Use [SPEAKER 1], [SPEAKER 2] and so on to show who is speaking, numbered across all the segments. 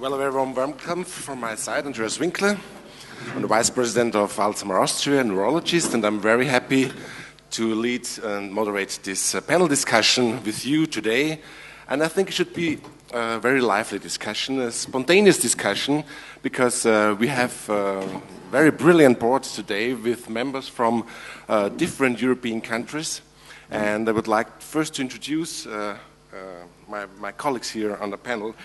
[SPEAKER 1] Well, a very warm welcome from my side, Andreas Winkler. I'm the Vice President of Alzheimer Austria, neurologist, and I'm very happy to lead and moderate this panel discussion with you today. And I think it should be a very lively discussion, a spontaneous discussion, because we have a very brilliant board today with members from different European countries. And I would like first to introduce my colleagues here on the panel.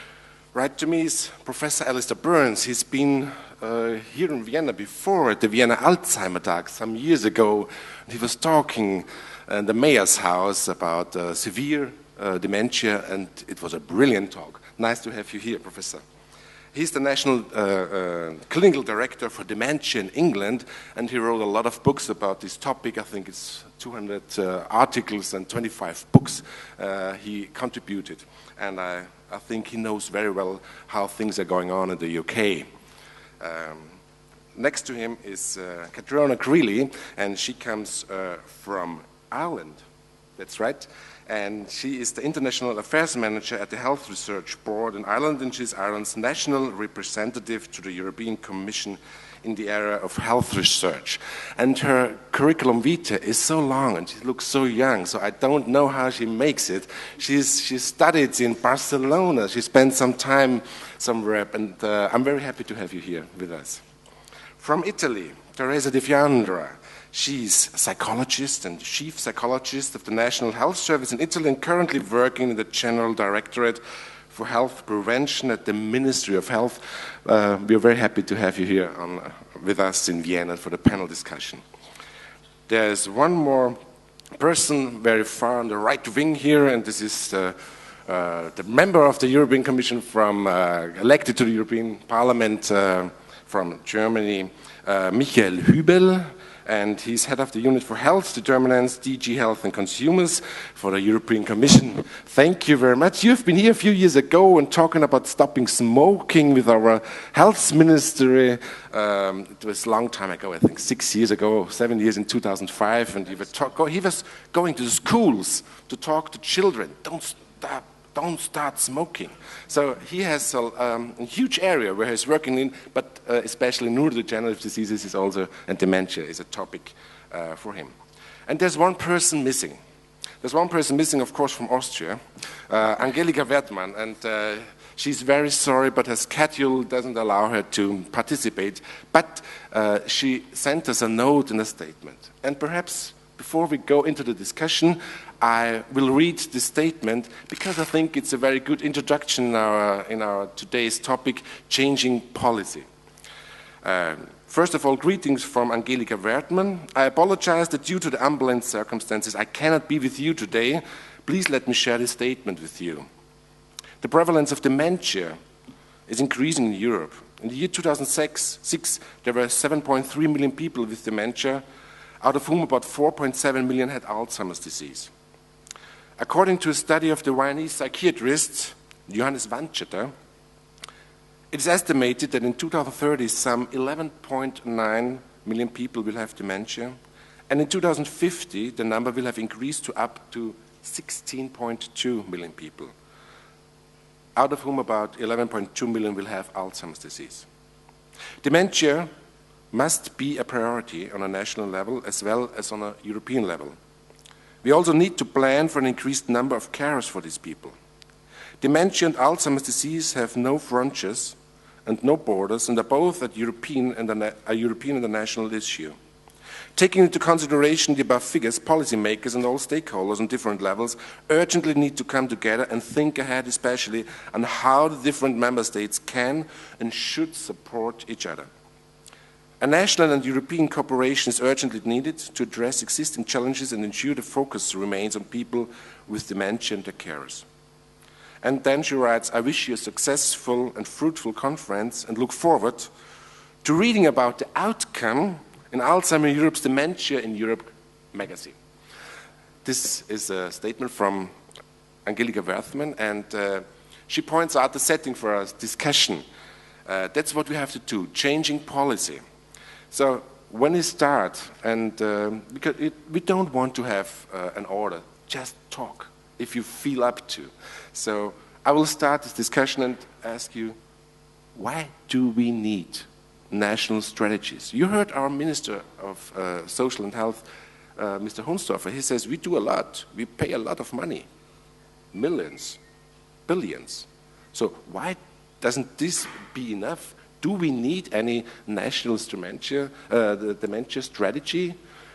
[SPEAKER 1] Right to me is Professor Alistair Burns. He's been here in Vienna before at the Vienna Alzheimer Tag some years ago. He was talking in the mayor's house about severe dementia, and it was a brilliant talk. Nice to have you here, Professor. He's the National Clinical Director for Dementia in England, and he wrote a lot of books about this topic. I think it's 200 articles and 25 books he contributed. And I think he knows very well how things are going on in the UK. Next to him is Catriona Greeley, and she comes from Ireland. That's right. And she is the International Affairs Manager at the Health Research Board in Ireland, and she's Ireland's national representative to the European Commission in the area of health research. And her curriculum vitae is so long, and she looks so young, so I don't know how she makes it. She studied in Barcelona. She spent some time somewhere, and I'm very happy to have you here with us. From Italy, Teresa Di Fiandra. She's a psychologist and chief psychologist of the National Health Service in Italy and currently working in the General Directorate for Health Prevention at the Ministry of Health. We are very happy to have you here with us in Vienna for the panel discussion. There's one more person very far on the right wing here, and this is the member of the European Commission elected to the European Parliament from Germany, Michael Hübel. And he's head of the Unit for Health Determinants, DG Health and Consumers for the European Commission. Thank you very much. You've been here a few years ago and talking about stopping smoking with our health ministry. It was a long time ago, I think 6 years ago, 7 years in 2005. And he was going to the schools to talk to children. Don't start smoking. So he has a huge area where he's working in, but especially neurodegenerative diseases is also, and dementia is a topic for him. And there's one person missing. There's one person missing, of course, from Austria, Angelika Wertmann, and she's very sorry, but her schedule doesn't allow her to participate. But she sent us a note and a statement. And perhaps before we go into the discussion, I will read the statement because I think it's a very good introduction in our today's topic, changing policy. First of all, greetings from Angelika Wertmann. I apologize that due to the unplanned circumstances, I cannot be with you today. Please let me share this statement with you. The prevalence of dementia is increasing in Europe. In the year 2006, there were 7.3 million people with dementia, out of whom about 4.7 million had Alzheimer's disease. According to a study of the Viennese psychiatrist Johannes Wancheter, it is estimated that in 2030 some 11.9 million people will have dementia, and in 2050 the number will have increased to up to 16.2 million people, out of whom about 11.2 million will have Alzheimer's disease. Dementia must be a priority on a national level as well as on a European level. We also need to plan for an increased number of carers for these people. Dementia and Alzheimer's disease have no frontiers and no borders, and are both a European and a national issue. Taking into consideration the above figures, policymakers and all stakeholders on different levels urgently need to come together and think ahead, especially on how the different member states can and should support each other. A national and European cooperation is urgently needed to address existing challenges and ensure the focus remains on people with dementia and their carers. And then she writes, I wish you a successful and fruitful conference and look forward to reading about the outcome in Alzheimer Europe's Dementia in Europe magazine. This is a statement from Angelika Wertmann, and she points out the setting for our discussion. That's what we have to do, changing policy. So when we start, and because we don't want to have an order, just talk if you feel up to. So I will start this discussion and ask you why do we need national strategies? You heard our Minister of Social and Health, Mr. Hohnstorfer. He says we do a lot. We pay a lot of money, millions, billions. So why doesn't this be enough? Do we need any national dementia strategy?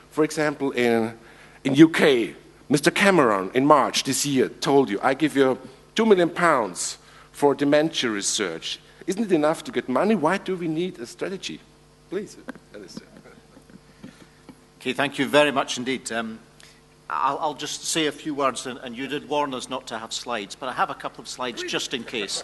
[SPEAKER 1] For example, in UK, Mr. Cameron in March this year told you, I give you £2 million for dementia research. Isn't it enough to get money? Why do we need a strategy? Please, Alistair.
[SPEAKER 2] Okay, thank you very much indeed. I'll just say a few words, and you did warn us not to have slides, but I have a couple of slides just in case.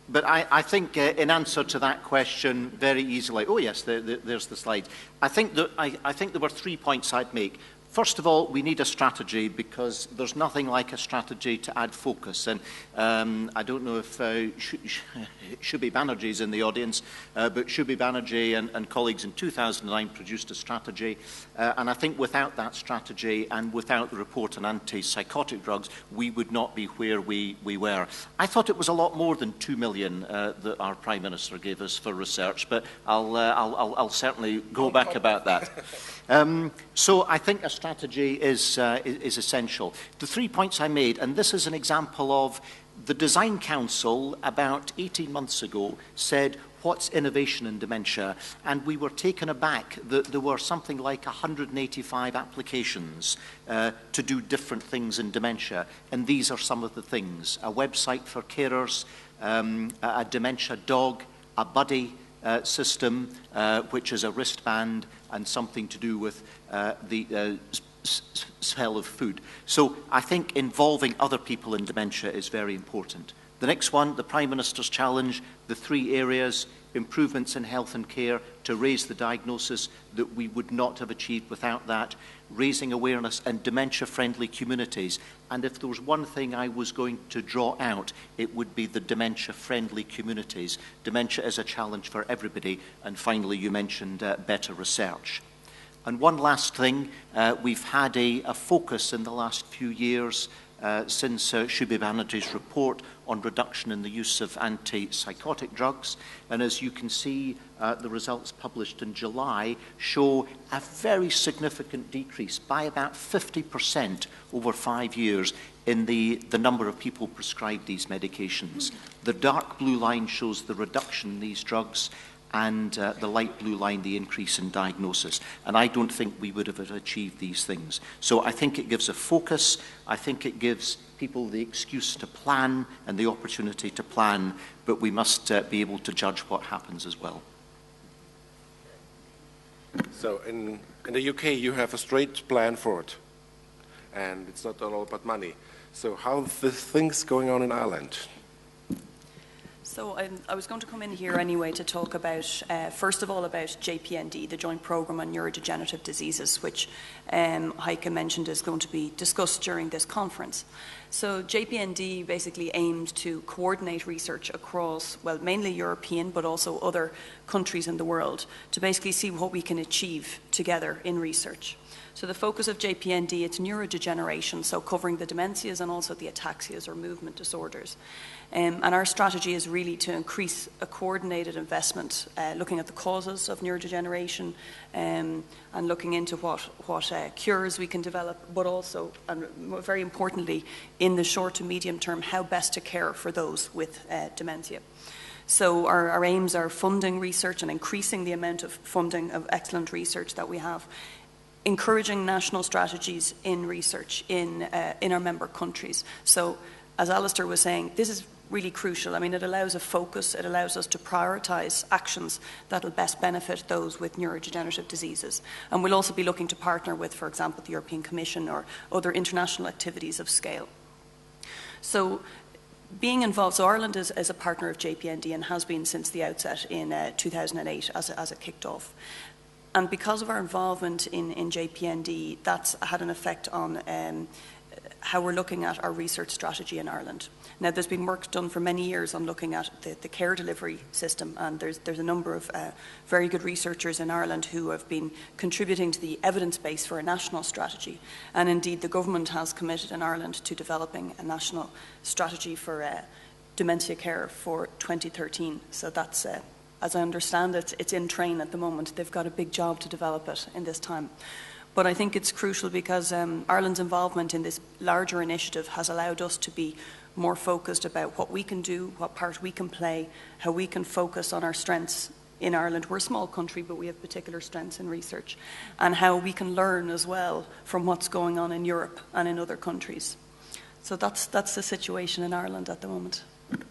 [SPEAKER 2] But I think in answer to that question very easily, oh yes, there's the slide. I think there were 3 points I'd make. First of all, we need a strategy because there's nothing like a strategy to add focus. And I don't know if Shubhi Banerjee is in the audience, but Shubhi Banerjee and colleagues in 2009 produced a strategy. And I think without that strategy and without the report on antipsychotic drugs, we would not be where we were. I thought it was a lot more than 2 million that our Prime Minister gave us for research, but I'll certainly go back about that. So I think a strategy is essential. The 3 points I made, and this is an example of the Design Council about 18 months ago said, what's innovation in dementia? And we were taken aback that there were something like 185 applications to do different things in dementia. And these are some of the things: a website for carers, a dementia dog, a buddy system, which is a wristband, and something to do with the smell of food. So I think involving other people in dementia is very important. The next one, the Prime Minister's challenge, the 3 areas: improvements in health and care to raise the diagnosis that we would not have achieved without that, raising awareness and dementia-friendly communities. And if there was one thing I was going to draw out, it would be the dementia-friendly communities. Dementia is a challenge for everybody. And finally, you mentioned better research. And one last thing, we've had a focus in the last few years since Shubhi Banerjee's report on reduction in the use of antipsychotic drugs. And as you can see, the results published in July show a very significant decrease by about 50% over 5 years in the number of people prescribed these medications. The dark blue line shows the reduction in these drugs, and the light blue line, the increase in diagnosis. And I don't think we would have achieved these things. So I think it gives a focus. I think it gives people the excuse to plan and the opportunity to plan, but we must be able to judge what happens as well.
[SPEAKER 1] So in the UK, you have a straight plan for it, and it's not all about money. So how are the things going on in Ireland?
[SPEAKER 3] So I was going to come in here anyway to talk about, first of all, about JPND, the Joint Programme on Neurodegenerative Diseases, which Heike mentioned is going to be discussed during this conference. So JPND basically aimed to coordinate research across, well, mainly European, but also other countries in the world, to basically see what we can achieve together in research. So the focus of JPND, it's neurodegeneration, so covering the dementias and also the ataxias or movement disorders. And our strategy is really to increase a coordinated investment, looking at the causes of neurodegeneration and looking into what cures we can develop, but also, and very importantly, in the short to medium term, how best to care for those with dementia. So our aims are funding research and increasing the amount of funding of excellent research that we have, encouraging national strategies in research in our member countries. So as Alistair was saying, this is really crucial. I mean, it allows a focus, it allows us to prioritise actions that will best benefit those with neurodegenerative diseases. And we'll also be looking to partner with, for example, the European Commission or other international activities of scale. So being involved, so Ireland is a partner of JPND and has been since the outset in 2008 as it kicked off. And because of our involvement in JPND, that's had an effect on how we're looking at our research strategy in Ireland. Now, there's been work done for many years on looking at the care delivery system, and there's a number of very good researchers in Ireland who have been contributing to the evidence base for a national strategy. And indeed, the government has committed in Ireland to developing a national strategy for dementia care for 2013. So that's, as I understand it, it's in train at the moment. They've got a big job to develop it in this time. But I think it's crucial because Ireland's involvement in this larger initiative has allowed us to be more focused about what we can do, what part we can play, how we can focus on our strengths in Ireland. We're a small country, but we have particular strengths in research, and how we can learn as well from what's going on in Europe and in other countries. So that's the situation in Ireland at the moment.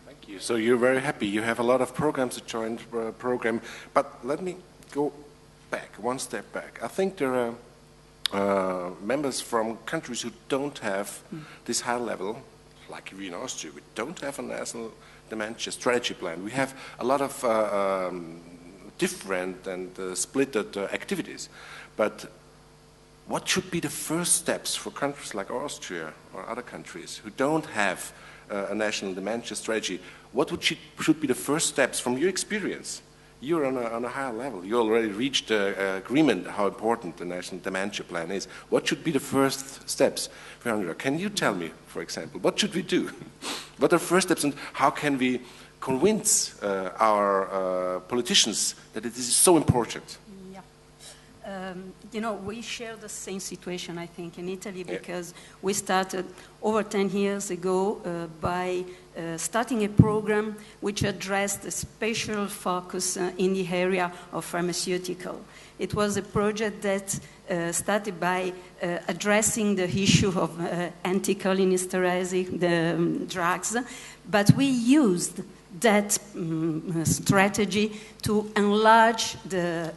[SPEAKER 1] Thank you. So you're very happy. You have a lot of programs, a joint program. But let me go back, one step back. I think there are members from countries who don't have this high level, like we in Austria. We don't have a national dementia strategy plan. We have a lot of different and splitted activities. But what should be the first steps for countries like Austria or other countries who don't have a national dementia strategy? What should be the first steps from your experience? You're on a higher level. You already reached agreement how important the national dementia plan is. What should be the first steps? Veronica, can you tell me, for example, what should we do? What are the first steps, and how can we convince our politicians that it is so important?
[SPEAKER 4] You know, we share the same situation, I think, in Italy, because we started over 10 years ago by starting a program which addressed a special focus in the area of pharmaceutical. It was a project that started by addressing the issue of anticholinesterase, the drugs, but we used that strategy to enlarge the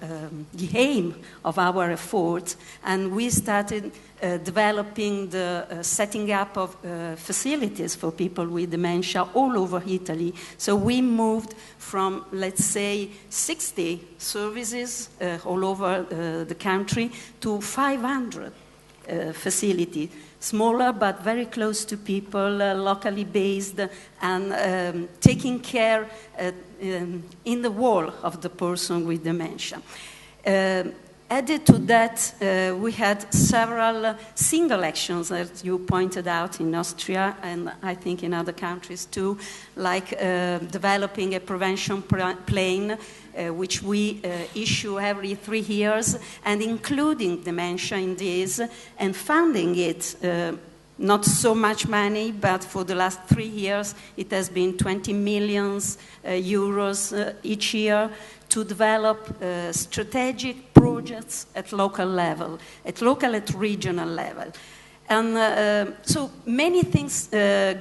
[SPEAKER 4] aim of our efforts, and we started developing the setting up of facilities for people with dementia all over Italy. So we moved from, let's say, 60 services all over the country to 500 facilities. Smaller but very close to people, locally based, and taking care in the whole of the person with dementia. Added to that, we had several single actions, as you pointed out, in Austria, and I think in other countries too, like developing a prevention plan, which we issue every 3 years, and including dementia in this, and funding it. Not so much money, but for the last 3 years, it has been 20 million euros each year to develop strategic projects at local level, at regional level. And so many things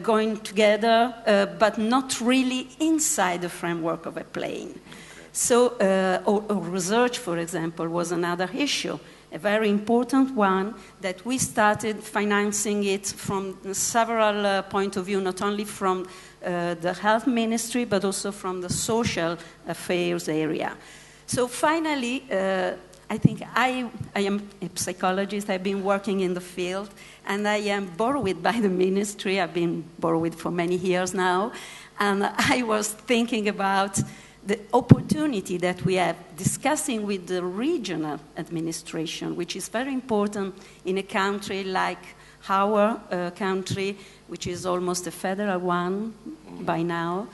[SPEAKER 4] going together, but not really inside the framework of a plan. So research, for example, was another issue. A very important one that we started financing it from several points of view, not only from the health ministry, but also from the social affairs area. So finally, I think I am a psychologist. I've been working in the field, and I am borrowed by the ministry. I've been borrowed for many years now, and I was thinking about the opportunity that we have discussing with the regional administration, which is very important in a country like our country, which is almost a federal one by now.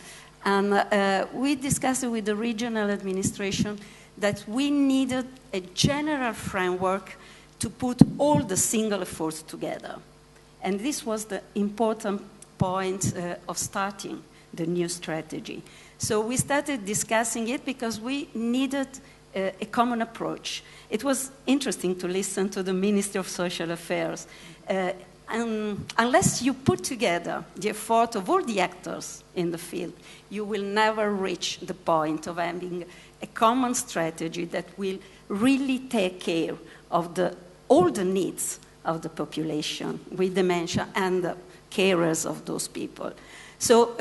[SPEAKER 4] And we discussed with the regional administration that we needed a general framework to put all the single efforts together. And this was the important point of starting the new strategy. So we started discussing it because we needed a common approach. It was interesting to listen to the Minister of Social Affairs. Unless you put together the effort of all the actors in the field, you will never reach the point of having a common strategy that will really take care of all the needs of the population with dementia and the carers of those people. So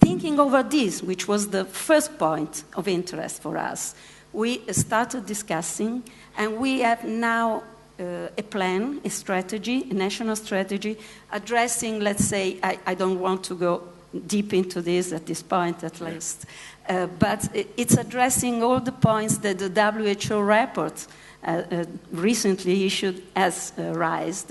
[SPEAKER 4] thinking over this, which was the first point of interest for us, we started discussing, and we have now a plan, a strategy, a national strategy, addressing, let's say, I don't want to go deep into this at this point at least, but it's addressing all the points that the WHO report recently issued has raised.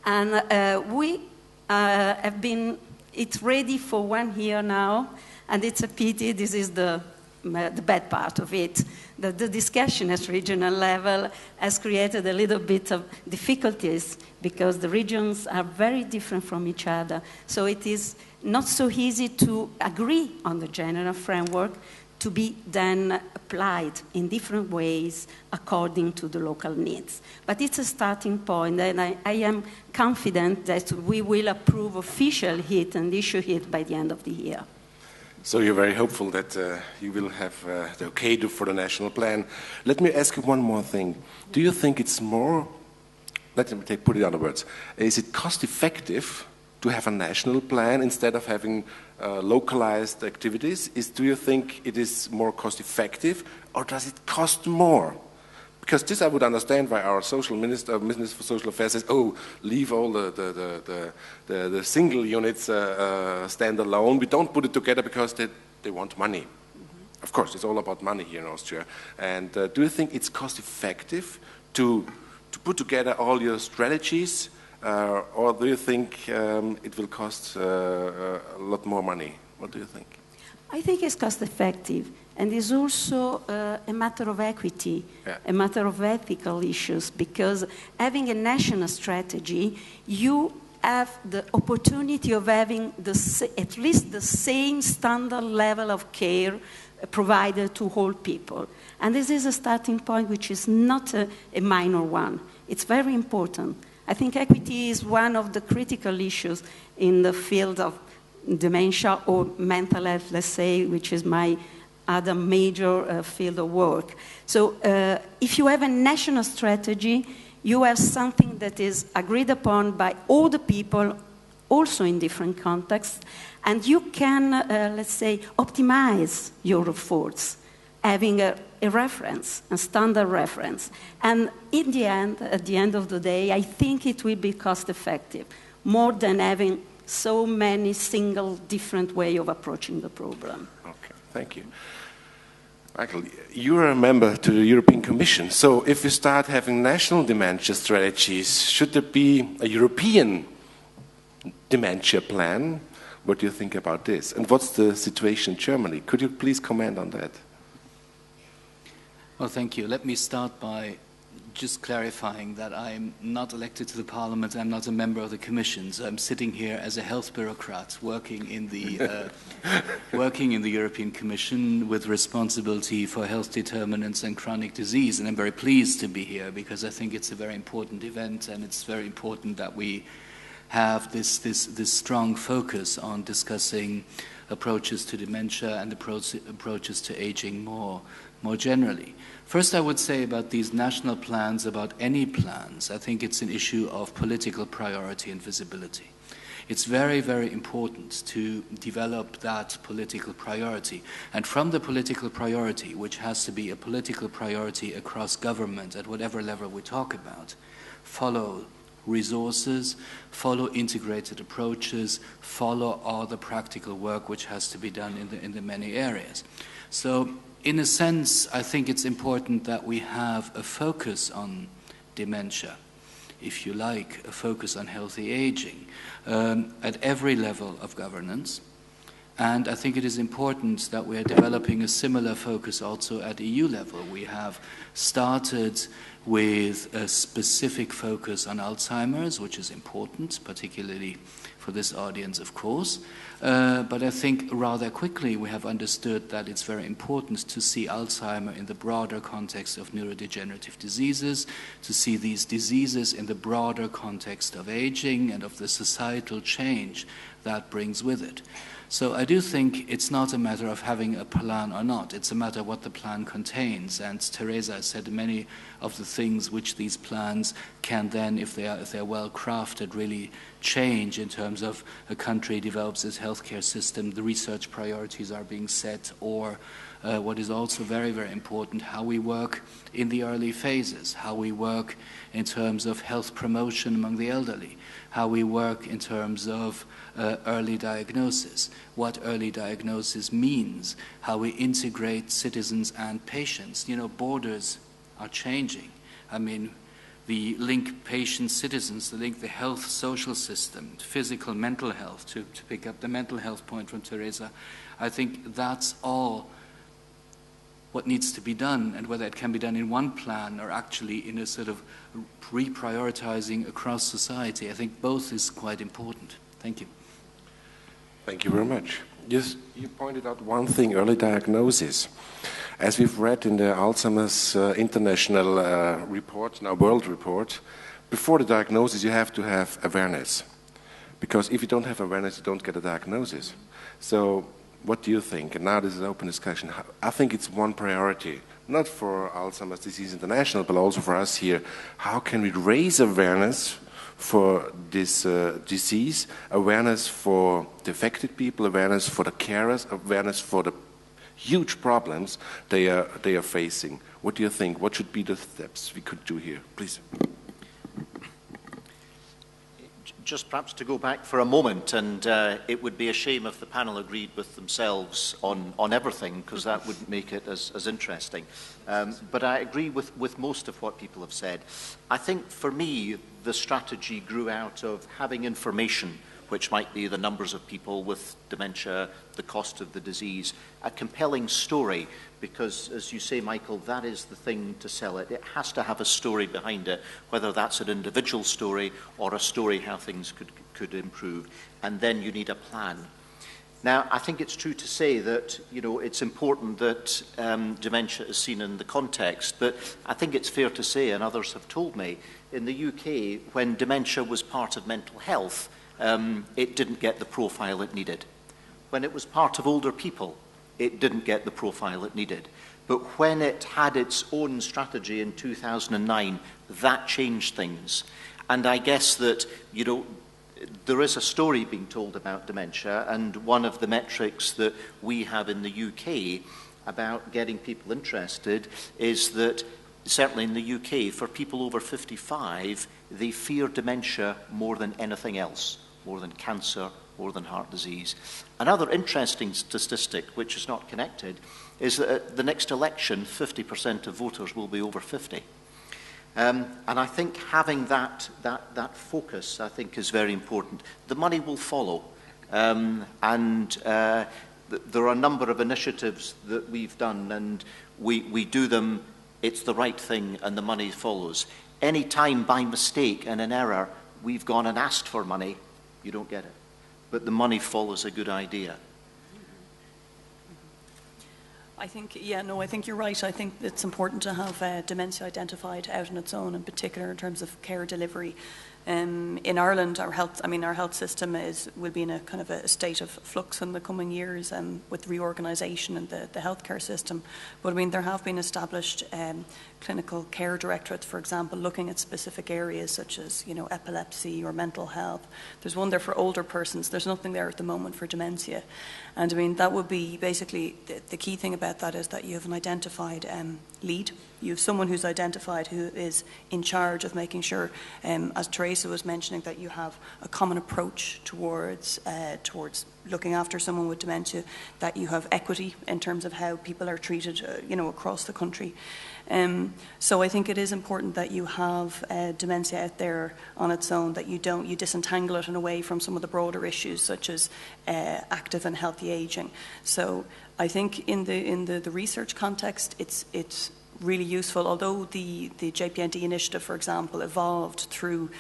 [SPEAKER 4] And we have been it's ready for 1 year now, and it's a pity. This is the bad part of it. The discussion at regional level has created a little bit of difficulties because the regions are very different from each other. So it is not so easy to agree on the general framework to be then applied in different ways according to the local needs. But it's a starting point, and I am confident that we will approve official HIT and issue HIT by the end of the year.
[SPEAKER 1] So you're very hopeful that you will have the okay for the national plan. Let me ask you one more thing. Do you think it's more, let me put it in other words, is it cost effective to have a national plan instead of having localized activities? Do you think it is more cost effective, or does it cost more? Because this I would understand why our social minister for social affairs says, oh, leave all the single units stand alone. We don't put it together because they want money. Mm-hmm. Of course, it's all about money here in Austria. And do you think it's cost effective to put together all your strategies, or do you think it will cost a lot more money? What do you think?
[SPEAKER 4] I think it's cost effective, and it's also a matter of equity, a matter of ethical issues, because having a national strategy, you have the opportunity of having at least the same standard level of care provided to all people. And this is a starting point which is not a minor one. It's very important. I think equity is one of the critical issues in the field of dementia or mental health, let's say, which is my other major field of work. So if you have a national strategy, you have something that is agreed upon by all the people, also in different contexts, and you can, let's say, optimize your efforts, having a reference, a standard reference. And in the end, at the end of the day, I think it will be cost effective, more than having so many single different ways of approaching the problem.
[SPEAKER 1] Okay, thank you. Michael, you're a member to the European Commission. So if we start having national dementia strategies, should there be a European dementia plan? What do you think about this? And what's the situation in Germany? Could you please comment on that?
[SPEAKER 5] Well, thank you. Let me start by just clarifying that I'm not elected to the Parliament. I'm not a member of the Commission. So I'm sitting here as a health bureaucrat working in the European Commission with responsibility for health determinants and chronic disease. And I'm very pleased to be here because I think it's a very important event, and it's very important that we have this strong focus on discussing approaches to dementia and approaches to aging more generally. First, I would say about these national plans, about any plans, I think it's an issue of political priority and visibility. It's very, very important to develop that political priority. And from the political priority, which has to be a political priority across government at whatever level we talk about, follow resources, follow integrated approaches, follow all the practical work which has to be done in the many areas. So, in a sense, I think it's important that we have a focus on dementia, if you like, a focus on healthy aging at every level of governance. And I think it is important that we are developing a similar focus also at EU level. We have started with a specific focus on Alzheimer's, which is important, particularly for this audience, of course. But I think rather quickly we have understood that it's very important to see Alzheimer in the broader context of neurodegenerative diseases, to see these diseases in the broader context of aging and of the societal change that brings with it. So I do think it's not a matter of having a plan or not. It's a matter of what the plan contains. And Teresa said many of the things which these plans can then, if they're well crafted, really change in terms of a country develops its healthcare system, the research priorities are being set, or what is also very, very important, how we work in the early phases, how we work in terms of health promotion among the elderly, how we work in terms of early diagnosis, what early diagnosis means, how we integrate citizens and patients. You know, borders are changing. I mean, the link patient-citizens, the link the health social system, physical, mental health, to pick up the mental health point from Teresa. I think that's all what needs to be done, and whether it can be done in one plan or actually in a sort of reprioritizing across society. I think both is quite important. Thank you.
[SPEAKER 1] Thank you very much. Yes, you pointed out one thing, early diagnosis. As we've read in the Alzheimer's international report, now world report, before the diagnosis you have to have awareness. Because if you don't have awareness, you don't get a diagnosis. So what do you think? And now this is an open discussion. I think it's one priority, not for Alzheimer's Disease International, but also for us here. How can we raise awareness for this disease, awareness for the affected people, awareness for the carers, awareness for the huge problems they are facing? What do you think? What should be the steps we could do here? Please.
[SPEAKER 2] Just perhaps to go back for a moment, and it would be a shame if the panel agreed with themselves on everything, because that wouldn't make it as interesting. But I agree with most of what people have said. I think for me, the strategy grew out of having information, which might be the numbers of people with dementia, the cost of the disease, a compelling story, because, as you say, Michael, that is the thing to sell it. It has to have a story behind it, whether that's an individual story or a story how things could improve. And then you need a plan. Now, I think it's true to say that, you know, it's important that dementia is seen in the context, but I think it's fair to say, and others have told me, in the UK, when dementia was part of mental health, it didn't get the profile it needed. When it was part of older people, it didn't get the profile it needed. But when it had its own strategy in 2009, that changed things. And I guess that, you know, there is a story being told about dementia, and one of the metrics that we have in the UK about getting people interested is that, certainly in the UK, for people over 55, they fear dementia more than anything else, more than cancer, more than heart disease. Another interesting statistic, which is not connected, is that at the next election, 50% of voters will be over 50. And I think having that focus, I think, is very important. The money will follow. There are a number of initiatives that we've done, and we do them, it's the right thing, and the money follows. Any time by mistake and an error, we've gone and asked for money, you don't get it. But the money follows a good idea.
[SPEAKER 3] I think you're right. I think it's important to have dementia identified out on its own, in particular in terms of care delivery. In Ireland, our health system will be in a kind of a state of flux in the coming years with reorganisation in the healthcare system. But I mean, there have been established clinical care directorates, for example, looking at specific areas such as, you know, epilepsy or mental health. There's one there for older persons. There's nothing there at the moment for dementia. And I mean, that would be basically the key thing about that is that you have an identified lead. You have someone who's identified who is in charge of making sure, as Teresa was mentioning, that you have a common approach towards looking after someone with dementia, that you have equity in terms of how people are treated, you know, across the country. So I think it is important that you have dementia out there on its own, that you disentangle it and away from some of the broader issues such as active and healthy aging. So I think in the research context, it's really useful. Although the JPND initiative, for example, evolved through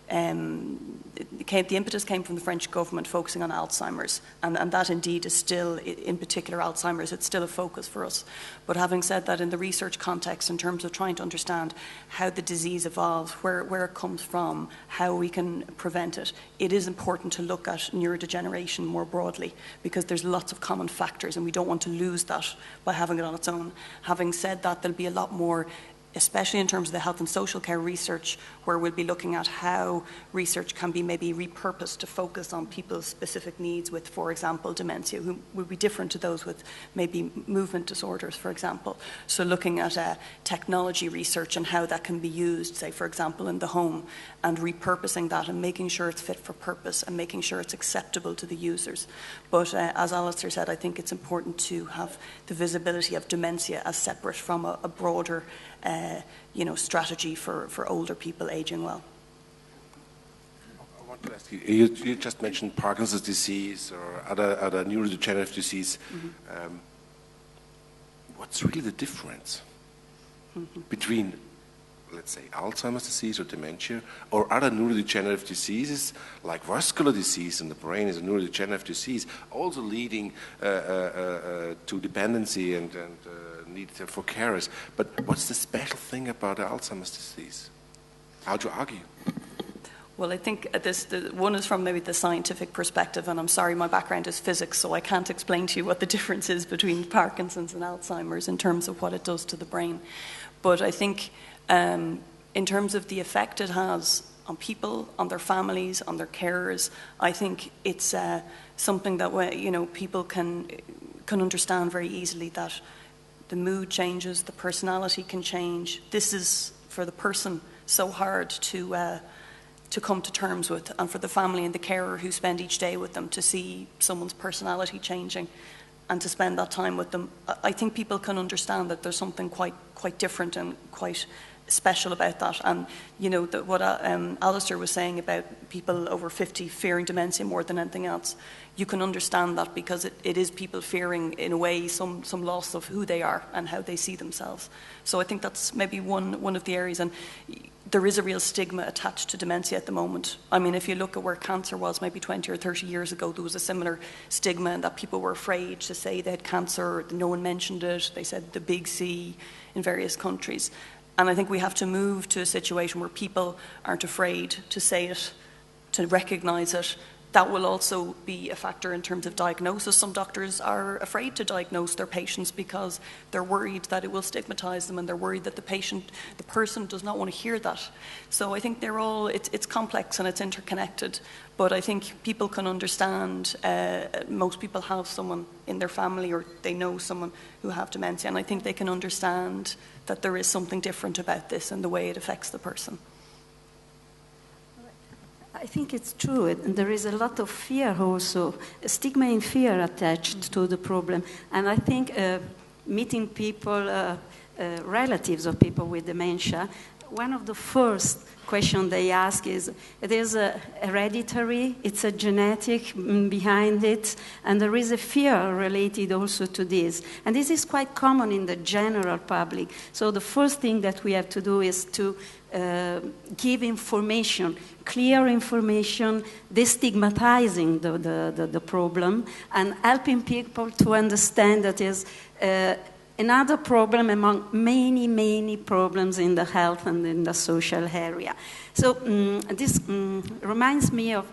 [SPEAKER 3] the impetus came from the French government focusing on Alzheimer's, and that indeed is still, in particular Alzheimer's, it's still a focus for us. But having said that, in the research context, in terms of trying to understand how the disease evolves, where it comes from, how we can prevent it, it is important to look at neurodegeneration more broadly, because there's lots of common factors and we don't want to lose that by having it on its own. Having said that, there'll be a lot more, especially in terms of the health and social care research, where we'll be looking at how research can be maybe repurposed to focus on people's specific needs with, for example, dementia, who will be different to those with maybe movement disorders, for example. So looking at technology research and how that can be used, say, for example, in the home, and repurposing that and making sure it's fit for purpose and making sure it's acceptable to the users. But as Alistair said, I think it's important to have the visibility of dementia as separate from a broader strategy for older people aging well.
[SPEAKER 1] I want to ask you, you just mentioned Parkinson's disease or other neurodegenerative disease.
[SPEAKER 3] Mm-hmm.
[SPEAKER 1] What's really the difference between, let's say, Alzheimer's disease or dementia or other neurodegenerative diseases like vascular disease in the brain is a neurodegenerative disease, also leading to dependency and need for carers. But what's the special thing about Alzheimer's disease? How to argue?
[SPEAKER 3] Well, I think one is from maybe the scientific perspective, and I'm sorry, my background is physics, so I can't explain to you what the difference is between Parkinson's and Alzheimer's in terms of what it does to the brain. But I think in terms of the effect it has on people, on their families, on their carers, I think it's something that people can understand very easily, that the mood changes, the personality can change. This is, for the person, so hard to come to terms with, and for the family and the carer who spend each day with them to see someone's personality changing and to spend that time with them. I think people can understand that there's something quite different and quite special about that. And what Alistair was saying about people over 50 fearing dementia more than anything else, you can understand that because it is people fearing, in a way, some loss of who they are and how they see themselves. So I think that's maybe one of the areas. And there is a real stigma attached to dementia at the moment. I mean, if you look at where cancer was maybe 20 or 30 years ago, there was a similar stigma, and that people were afraid to say they had cancer. No one mentioned it. They said the big C in various countries. And I think we have to move to a situation where people aren't afraid to say it, to recognise it. That will also be a factor in terms of diagnosis. Some doctors are afraid to diagnose their patients because they're worried that it will stigmatise them, and they're worried that the person does not want to hear that. So I think it's complex and it's interconnected, but I think people can understand, most people have someone in their family or they know someone who have dementia, and I think they can understand that there is something different about this and the way it affects the person.
[SPEAKER 4] I think it's true. There is a lot of fear also, stigma and fear attached to the problem. And I think meeting people, relatives of people with dementia, one of the first questions they ask is, it is hereditary, it's a genetic behind it, and there is a fear related also to this. And this is quite common in the general public. So the first thing that we have to do is to give information, clear information, destigmatizing the problem, and helping people to understand that is another problem among many, many problems in the health and in the social area. So this reminds me of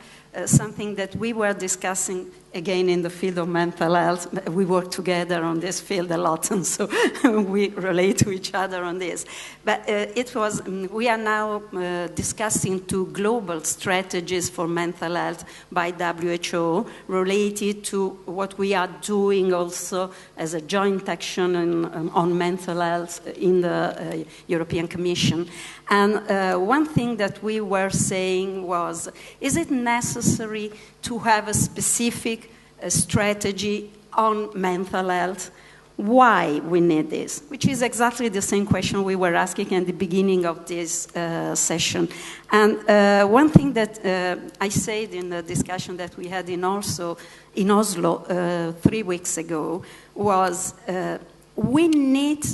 [SPEAKER 4] something that we were discussing again in the field of mental health. We work together on this field a lot, and so we relate to each other on this. But we are now discussing 2 global strategies for mental health by WHO related to what we are doing also as a joint action on mental health in the European Commission. And one thing that we were saying was, is it necessary to have a specific strategy on mental health? Why we need this? Which is exactly the same question we were asking at the beginning of this session. And one thing that I said in the discussion that we had in Oslo 3 weeks ago was we need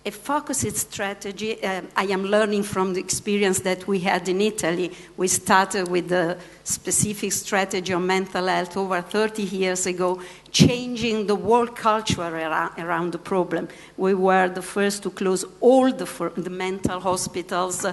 [SPEAKER 4] a focused strategy. I am learning from the experience that we had in Italy. We started with the specific strategy on mental health over 30 years ago, changing the world culture around the problem. We were the first to close all the mental hospitals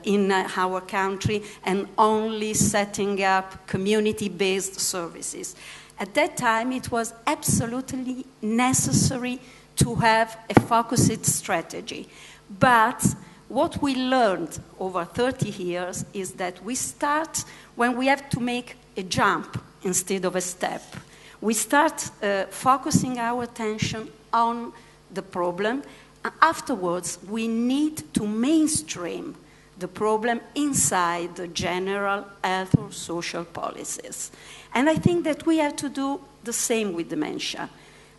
[SPEAKER 4] in our country and only setting up community-based services. At that time, it was absolutely necessary to have a focused strategy. But what we learned over 30 years is that we start when we have to make a jump instead of a step. We start focusing our attention on the problem, and afterwards we need to mainstream the problem inside the general health or social policies. And I think that we have to do the same with dementia.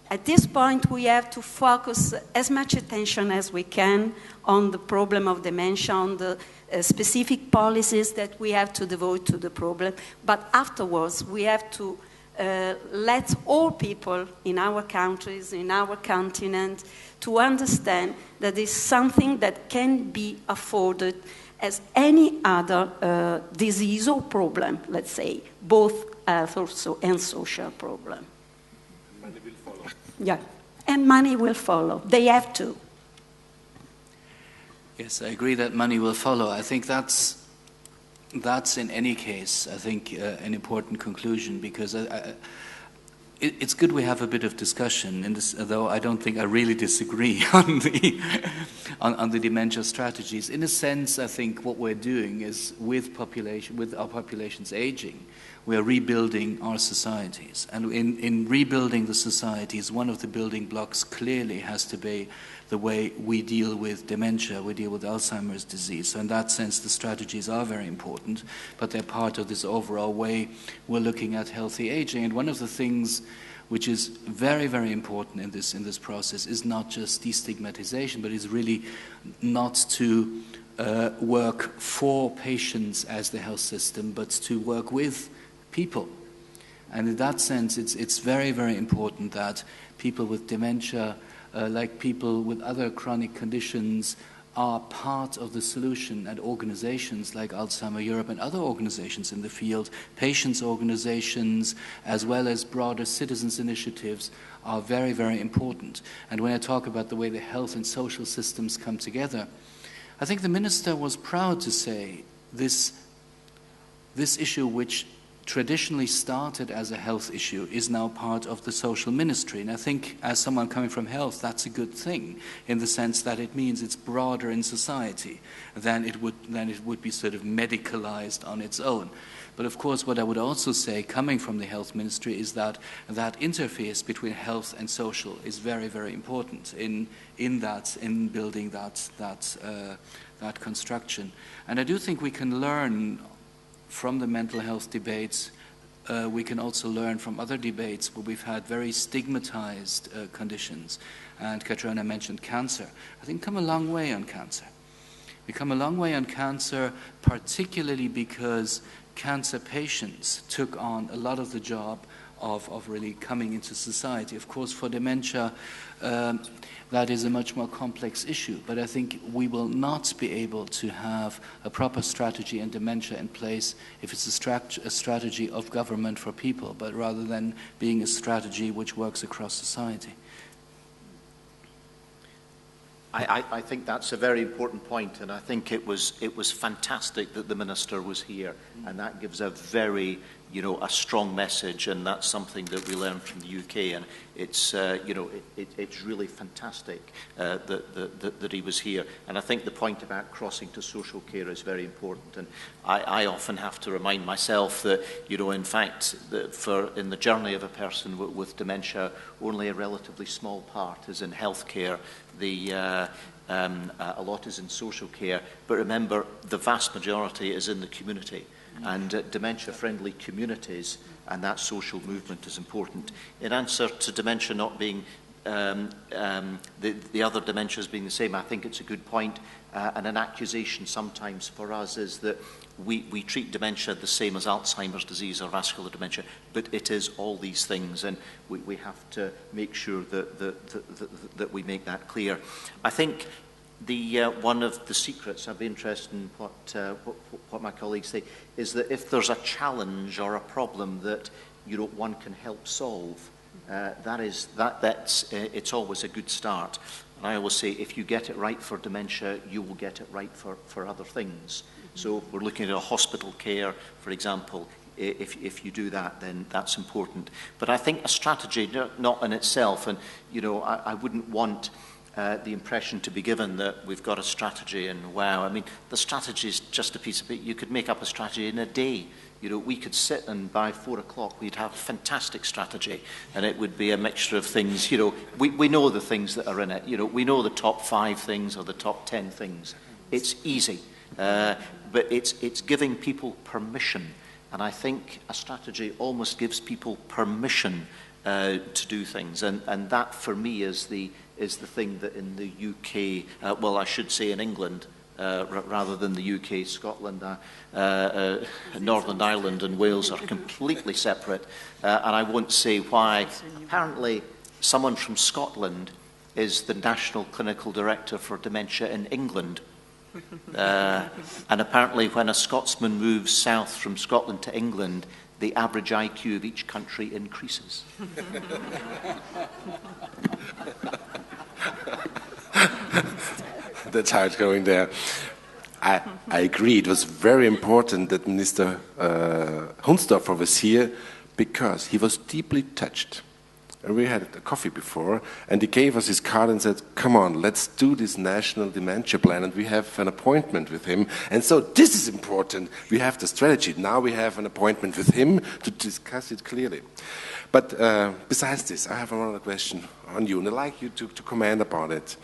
[SPEAKER 4] At this point, we have to focus as much attention as we can on the problem of dementia, on the specific policies that we have to devote to the problem. But afterwards, we have to let all people in our countries, in our continent, to understand that it's something that can be afforded as any other disease or problem, let's say, both health also and social problem.
[SPEAKER 1] Money will follow.
[SPEAKER 4] Yeah, and money will follow. They have to.
[SPEAKER 5] Yes, I agree that money will follow. I think that's in any case, I think, an important conclusion, because it's good we have a bit of discussion in this, though I don't think I really disagree on the dementia strategies. In a sense, I think what we're doing is with our populations aging, we are rebuilding our societies. And in rebuilding the societies, one of the building blocks clearly has to be the way we deal with dementia, we deal with Alzheimer's disease. So in that sense, the strategies are very important, but they're part of this overall way we're looking at healthy aging. And one of the things which is very, very important in this process is not just destigmatization, but is really not to work for patients as the health system, but to work with people. And in that sense, it's very, very important that people with dementia, like people with other chronic conditions, are part of the solution, and organizations like Alzheimer Europe and other organizations in the field, patients' organizations, as well as broader citizens' initiatives, are very, very important. And when I talk about the way the health and social systems come together, I think the minister was proud to say this issue, which traditionally started as a health issue, is now part of the social ministry. And I think, as someone coming from health, that's a good thing, in the sense that it means it's broader in society than it would be sort of medicalized on its own. But of course, what I would also say, coming from the health ministry, is that that interface between health and social is very, very important in building that construction. And I do think we can learn from the mental health debates. We can also learn from other debates where we've had very stigmatized conditions. And Catriona mentioned cancer. I think we've come a long way on cancer. We've come a long way on cancer, particularly because cancer patients took on a lot of the job of really coming into society. Of course, for dementia, that is a much more complex issue, but I think we will not be able to have a proper strategy in dementia in place if it's a strategy of government for people, but rather than being a strategy which works across society.
[SPEAKER 2] I think that's a very important point, and I think it was fantastic that the minister was here, and that gives a very, a strong message, and that's something that we learned from the UK, and it's, it's really fantastic that he was here. And I think the point about crossing to social care is very important, and I often have to remind myself that, in fact, in the journey of a person with dementia, only a relatively small part is in healthcare. A lot is in social care, but remember, the vast majority is in the community, and dementia-friendly communities and that social movement is important. In answer to dementia not being, the other dementias being the same, I think it's a good point, and an accusation sometimes for us is that we treat dementia the same as Alzheimer's disease or vascular dementia, but it is all these things, and we have to make sure that we make that clear. I think one of the secrets, I'd be interested in what my colleagues say, is that if there's a challenge or a problem that one can help solve, it's always a good start. And I always say, if you get it right for dementia, you will get it right for other things. So if we're looking at a hospital care, for example, if you do that, then that's important. But I think a strategy, not in itself, and I wouldn't want the impression to be given that we've got a strategy and wow. I mean, the strategy is just a piece of it. You could make up a strategy in a day. We could sit and by 4 o'clock we'd have a fantastic strategy, and it would be a mixture of things. We know the things that are in it. We know the top 5 things or the top 10 things. It's easy, but it's giving people permission, and I think a strategy almost gives people permission to do things. And that, for me, is the thing that in the UK, well, I should say in England, rather than the UK, Scotland, Northern Ireland and Wales are completely separate. And I won't say why. Apparently, someone from Scotland is the National Clinical Director for Dementia in England. And apparently when a Scotsman moves south from Scotland to England, the average IQ of each country increases.
[SPEAKER 1] That's how it's going there. I agree. It was very important that Minister Hunsdorfer was here because he was deeply touched. And we had a coffee before, and he gave us his card and said, come on, let's do this national dementia plan, and we have an appointment with him. And so this is important. We have the strategy. Now we have an appointment with him to discuss it clearly. But besides this, I have another question on you, and I'd like you to comment about it.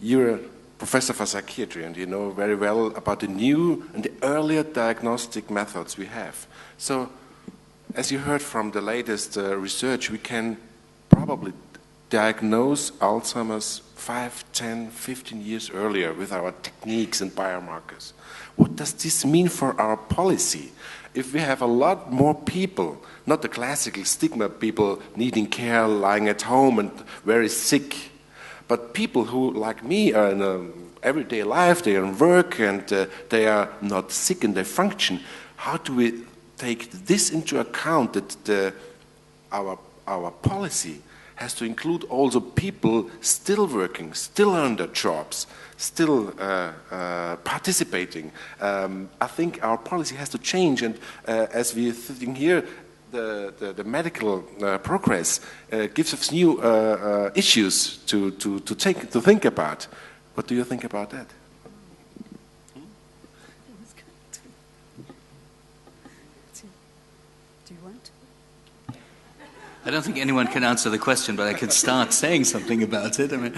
[SPEAKER 1] You're a professor for psychiatry, and you know very well about the new and the earlier diagnostic methods we have. So, as you heard from the latest research, we can probably diagnose Alzheimer's 5, 10, 15 years earlier with our techniques and biomarkers. What does this mean for our policy? If we have a lot more people, not the classical stigma people needing care, lying at home and very sick, but people who, like me, are in an everyday life, they are in work and they are not sick and they function, how do we take this into account, that our policy has to include also people still working, still on their jobs, still participating. I think our policy has to change, and as we're sitting here, the medical progress gives us new issues to think about. What do you think about that?
[SPEAKER 5] I don't think anyone can answer the question, but I can start saying something about it. I mean,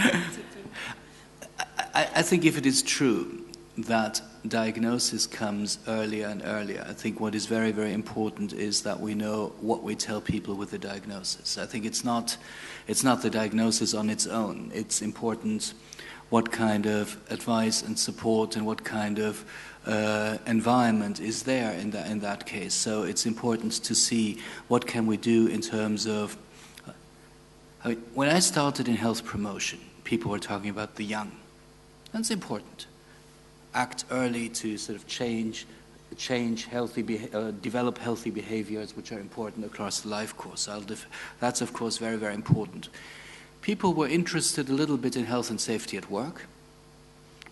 [SPEAKER 5] I think if it is true that diagnosis comes earlier and earlier, I think what is very, very important is that we know what we tell people with the diagnosis. I think it's not the diagnosis on its own. It's important what kind of advice and support and what kind of environment is there in that case. So it's important to see what can we do in terms of. When I started in health promotion, people were talking about the young. That's important. Act early to sort of change develop healthy behaviors, which are important across the life course. That's of course very, very important. People were interested a little bit in health and safety at work,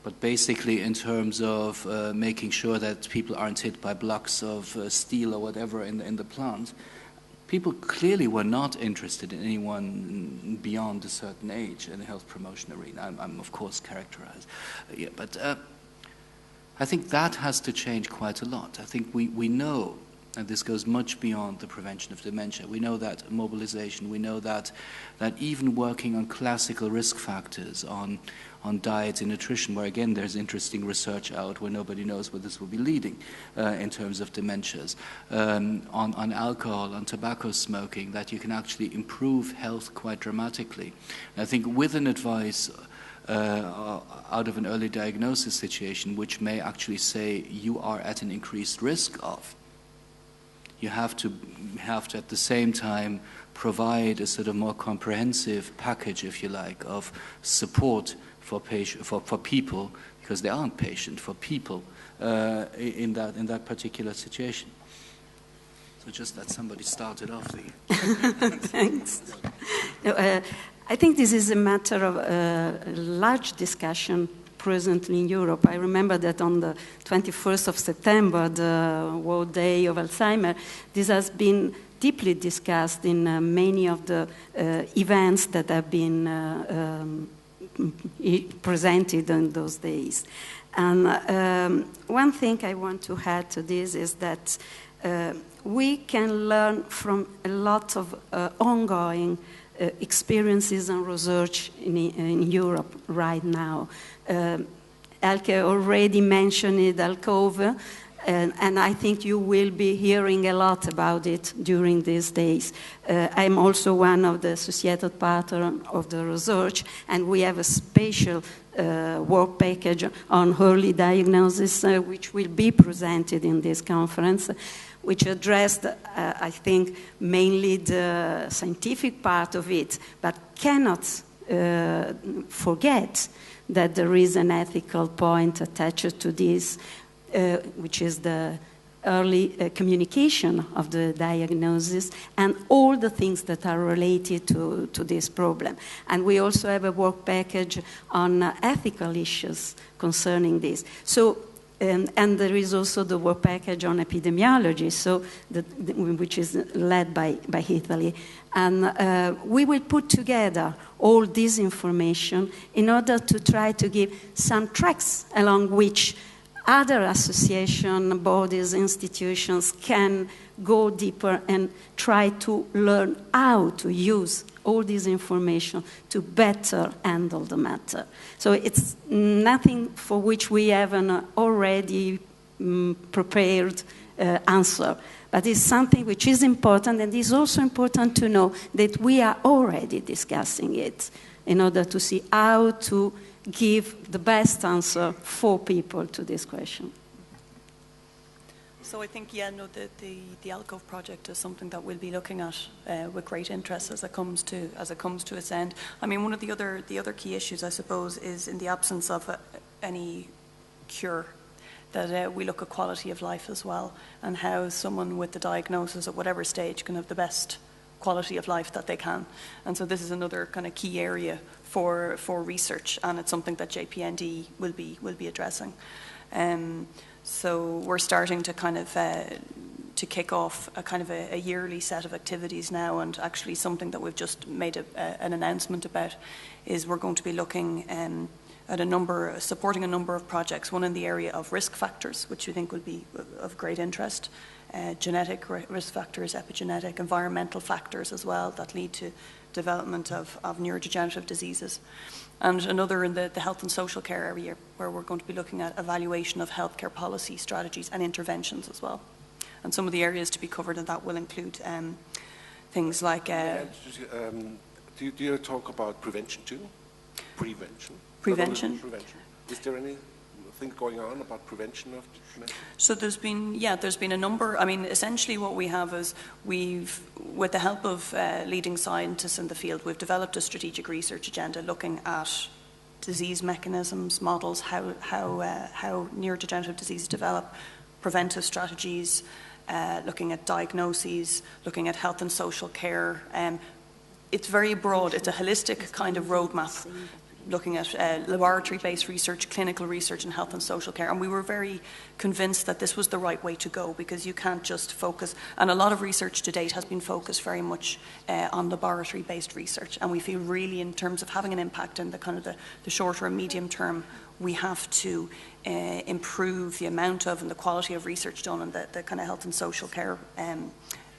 [SPEAKER 5] but basically in terms of making sure that people aren't hit by blocks of steel or whatever in the plant, people clearly were not interested in anyone beyond a certain age in the health promotion arena. I'm of course characterized. But I think that has to change quite a lot. I think we know, and this goes much beyond the prevention of dementia, we know that mobilization, we know that even working on classical risk factors, on diet and nutrition, where again there's interesting research out where nobody knows where this will be leading in terms of dementias, on alcohol, on tobacco smoking, that you can actually improve health quite dramatically. And I think with an advice out of an early diagnosis situation, which may actually say you are at an increased risk of, you have to at the same time provide a sort of more comprehensive package, if you like, of support for people, because they aren't patient, for people in that particular situation. So just that somebody started off the.
[SPEAKER 4] Thanks. No, I think this is a matter of large discussion presently in Europe. I remember that on the 21st of September, the World Day of Alzheimer, this has been deeply discussed in many of the events that have been presented on those days. And one thing I want to add to this is that we can learn from a lot of ongoing experiences and research in Europe right now. Elke already mentioned it, Alcove. And I think you will be hearing a lot about it during these days. I'm also one of the associated partners of the research, and we have a special work package on early diagnosis, which will be presented in this conference, which addressed, I think, mainly the scientific part of it, but cannot forget that there is an ethical point attached to this, which is the early communication of the diagnosis and all the things that are related to this problem. And we also have a work package on ethical issues concerning this. So, and there is also the work package on epidemiology, so which is led by Italy. And we will put together all this information in order to try to give some tracks along which other association, bodies, institutions can go deeper and try to learn how to use all this information to better handle the matter. So it's nothing for which we have an already prepared answer, but it's something which is important, and it's also important to know that we are already discussing it in order to see how to give the best answer for people to this question.
[SPEAKER 3] So I think, yeah, no, the ALCOVE project is something that we'll be looking at with great interest as it comes to its end. I mean, one of the other key issues, I suppose, is in the absence of any cure, that we look at quality of life as well, and how someone with the diagnosis at whatever stage can have the best quality of life that they can. And so this is another kind of key area for research, and it's something that JPND will be addressing. So we're starting to kind of to kick off a kind of a yearly set of activities now, and actually something that we've just made an announcement about is we're going to be looking at supporting a number of projects, one in the area of risk factors, which we think will be of great interest, genetic risk factors, epigenetic, environmental factors as well that lead to development of neurodegenerative diseases. And another in the health and social care area, where we're going to be looking at evaluation of healthcare policy strategies and interventions as well. And some of the areas to be covered in that will include things like...
[SPEAKER 1] do you talk about prevention too? Prevention?
[SPEAKER 3] Prevention.
[SPEAKER 1] Is there anything going on about prevention of dementia?
[SPEAKER 3] So there's been a number. I mean, essentially what we have is with the help of leading scientists in the field, we've developed a strategic research agenda looking at disease mechanisms, models, how neurodegenerative diseases develop, preventive strategies, looking at diagnoses, looking at health and social care. It's very broad. It's a holistic kind of roadmap, looking at laboratory-based research, clinical research in health and social care. And we were very convinced that this was the right way to go, because you can't just focus, and a lot of research to date has been focused very much on laboratory-based research. And we feel really, in terms of having an impact in the kind of the shorter and medium term, we have to improve the amount of and the quality of research done in the kind of health and social care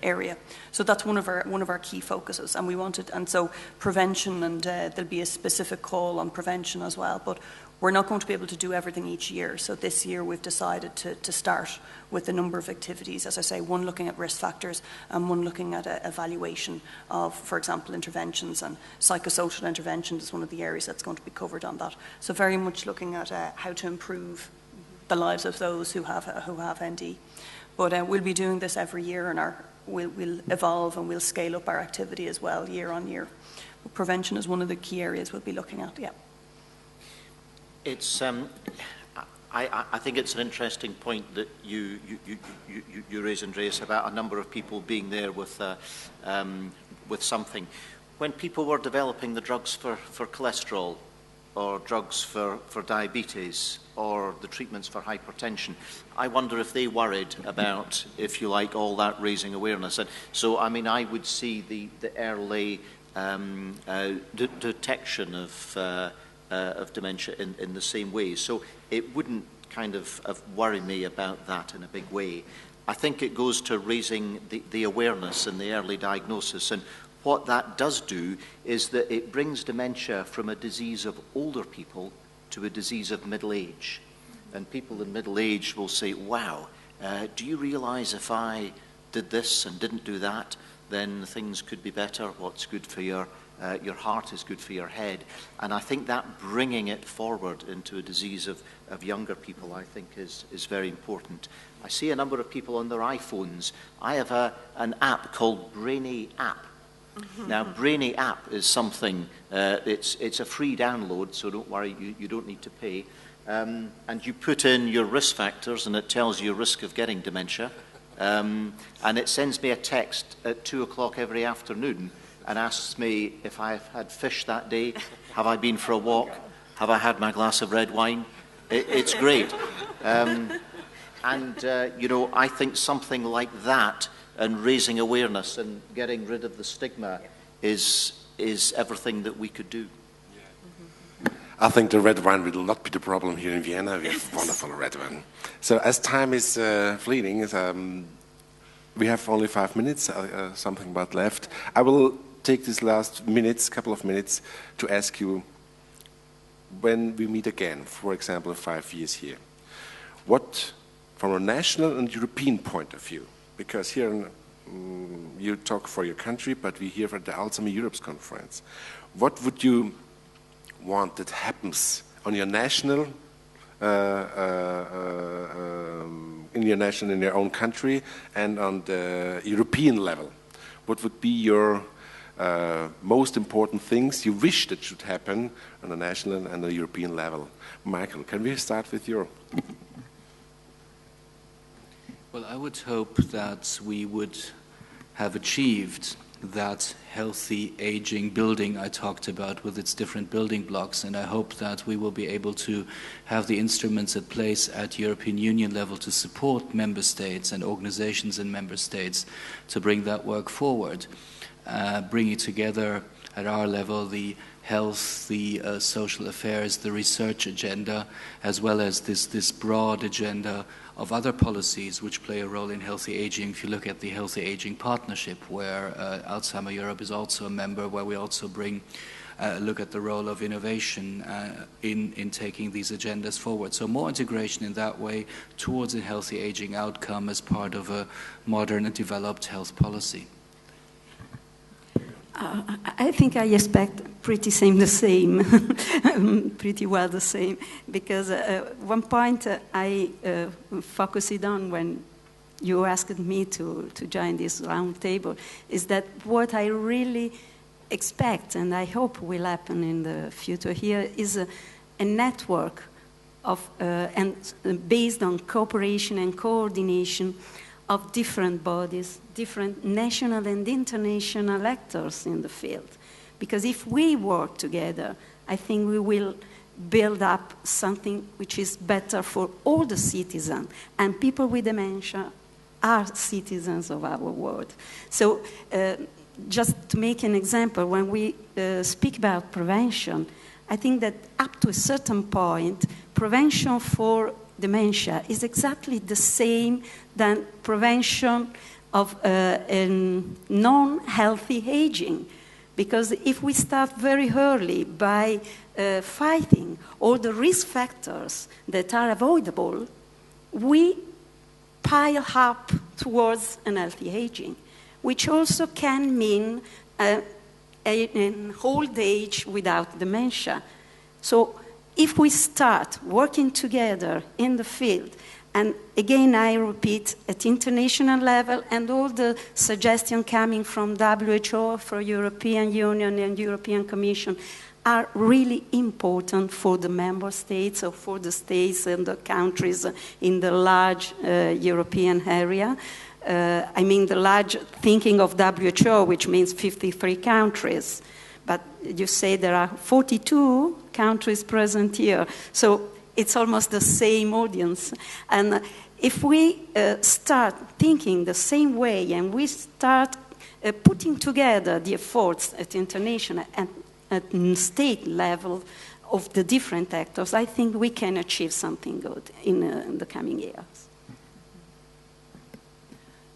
[SPEAKER 3] area. So that's one of our key focuses, and we wanted, and so prevention, and there'll be a specific call on prevention as well, but we're not going to be able to do everything each year. So this year we've decided to start with a number of activities, as I say, one looking at risk factors and one looking at evaluation of, for example, interventions, and psychosocial interventions is one of the areas that's going to be covered on that. So very much looking at how to improve the lives of those who have ND. But we'll be doing this every year, and we'll evolve and we'll scale up our activity as well year on year. But prevention is one of the key areas we'll be looking at, yeah.
[SPEAKER 2] It's, I think it's an interesting point that you raise, Andreas, about a number of people being there with something. When people were developing the drugs for cholesterol, or drugs for diabetes, or the treatments for hypertension, I wonder if they worried about, if you like, all that raising awareness. And so, I mean, I would see the early detection of dementia in the same way. So it wouldn't kind of worry me about that in a big way. I think it goes to raising the awareness and the early diagnosis. And what that does do is that it brings dementia from a disease of older people to a disease of middle age. And people in middle age will say, wow, do you realise if I did this and didn't do that, then things could be better? What's good for your heart is good for your head. And I think that bringing it forward into a disease of younger people, I think, is very important. I see a number of people on their iPhones. I have an app called Brainy App. Now, Brainy App is something, it's a free download, so don't worry, you don't need to pay. And you put in your risk factors, and it tells you your risk of getting dementia. And it sends me a text at 2 o'clock every afternoon and asks me if I've had fish that day, have I been for a walk, have I had my glass of red wine. It's great. You know, I think something like that and raising awareness and getting rid of the stigma is everything that we could do.
[SPEAKER 1] I think the red wine will not be the problem here in Vienna. We have wonderful red wine. So as time is fleeting, we have only 5 minutes, something about left. I will take these last minutes, couple of minutes, to ask you, when we meet again, for example, 5 years here, what, from a national and European point of view, because here you talk for your country, but we here at the Alzheimer Europe's conference, what would you want that happens on your national, in your own country, and on the European level? What would be your most important things you wish that should happen on the national and the European level? Michael, can we start with you?
[SPEAKER 5] Well, I would hope that we would have achieved that healthy aging building I talked about with its different building blocks, and I hope that we will be able to have the instruments in place at European Union level to support member states and organizations in member states to bring that work forward, bringing together at our level the health, the social affairs, the research agenda, as well as this broad agenda of other policies which play a role in healthy aging. If you look at the Healthy Aging Partnership, where Alzheimer Europe is also a member, where we also bring look at the role of innovation in taking these agendas forward. So more integration in that way towards a healthy aging outcome as part of a modern and developed health policy.
[SPEAKER 4] I think I expect pretty well the same, because one point I focused on when you asked me to join this round table is that what I really expect, and I hope will happen in the future here, is a network of and based on cooperation and coordination of different bodies, different national and international actors in the field. Because if we work together, I think we will build up something which is better for all the citizens. And people with dementia are citizens of our world. So just to make an example, when we speak about prevention, I think that up to a certain point, prevention for dementia is exactly the same than prevention of non-healthy aging. Because if we start very early by fighting all the risk factors that are avoidable, we pile up towards an healthy aging, which also can mean an old age without dementia. So if we start working together in the field, and again I repeat, at international level, and all the suggestions coming from WHO, for European Union and European Commission, are really important for the member states or for the states and the countries in the large European area. I mean the large, thinking of WHO, which means 53 countries. But you say there are 42 countries present here. So it's almost the same audience. And if we start thinking the same way and we start putting together the efforts at international and at state level of the different actors, I think we can achieve something good in the coming years.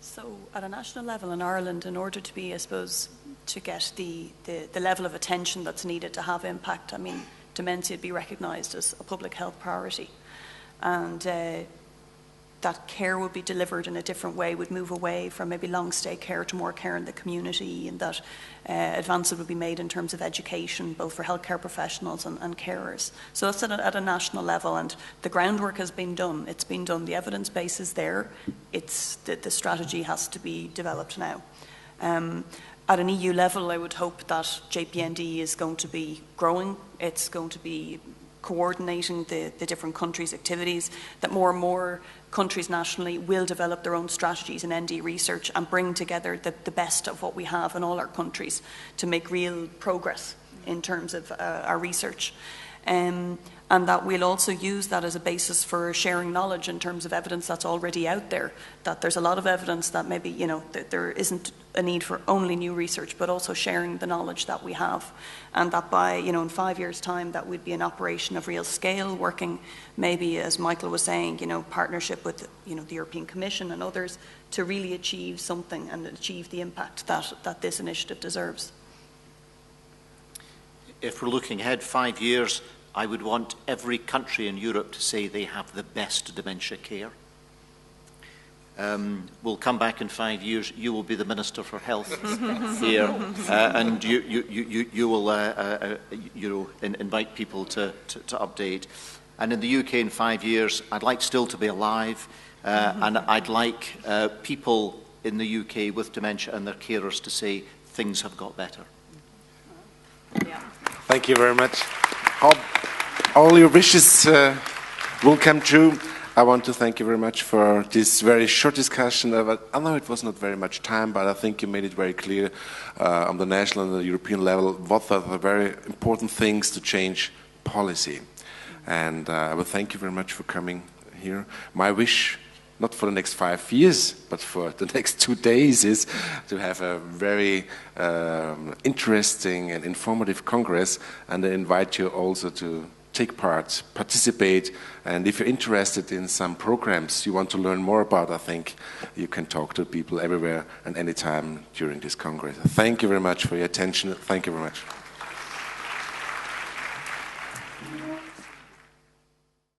[SPEAKER 3] So at a national level in Ireland, in order to be, I suppose, to get the level of attention that's needed to have impact, I mean, dementia would be recognised as a public health priority. And there that care would be delivered in a different way, would move away from maybe long stay care to more care in the community, and that advances would be made in terms of education, both for healthcare professionals and carers. So that's at a national level, and the groundwork has been done. It's been done. The evidence base is there. It's the strategy has to be developed now. At an EU level, I would hope that JPND is going to be growing. It's going to be coordinating the different countries' activities, that more and more countries nationally will develop their own strategies in ND research and bring together the best of what we have in all our countries to make real progress in terms of our research. And that we'll also use that as a basis for sharing knowledge in terms of evidence that's already out there, that there's a lot of evidence that maybe, you know, that there isn't a need for only new research, but also sharing the knowledge that we have. And that by, you know, in 5 years' time, that would be an operation of real scale, working maybe, as Michael was saying, you know, partnership with, you know, the European Commission and others to really achieve something and achieve the impact that this initiative deserves.
[SPEAKER 2] If we're looking ahead 5 years, I would want every country in Europe to say they have the best dementia care. We'll come back in 5 years. You will be the Minister for Health here, and you will you know, invite people to update. And in the UK in 5 years, I'd like still to be alive, and I'd like people in the UK with dementia and their carers to say things have got better.
[SPEAKER 3] Yeah.
[SPEAKER 1] Thank you very much. All your wishes will come true. I want to thank you very much for this very short discussion. I know it was not very much time, but I think you made it very clear on the national and the European level what are the very important things to change policy. And I will thank you very much for coming here. My wish, not for the next 5 years, but for the next 2 days, is to have a very interesting and informative Congress, and I invite you also to take part, participate, and if you're interested in some programs you want to learn more about, I think you can talk to people everywhere and anytime during this Congress. Thank you very much for your attention. Thank you very much.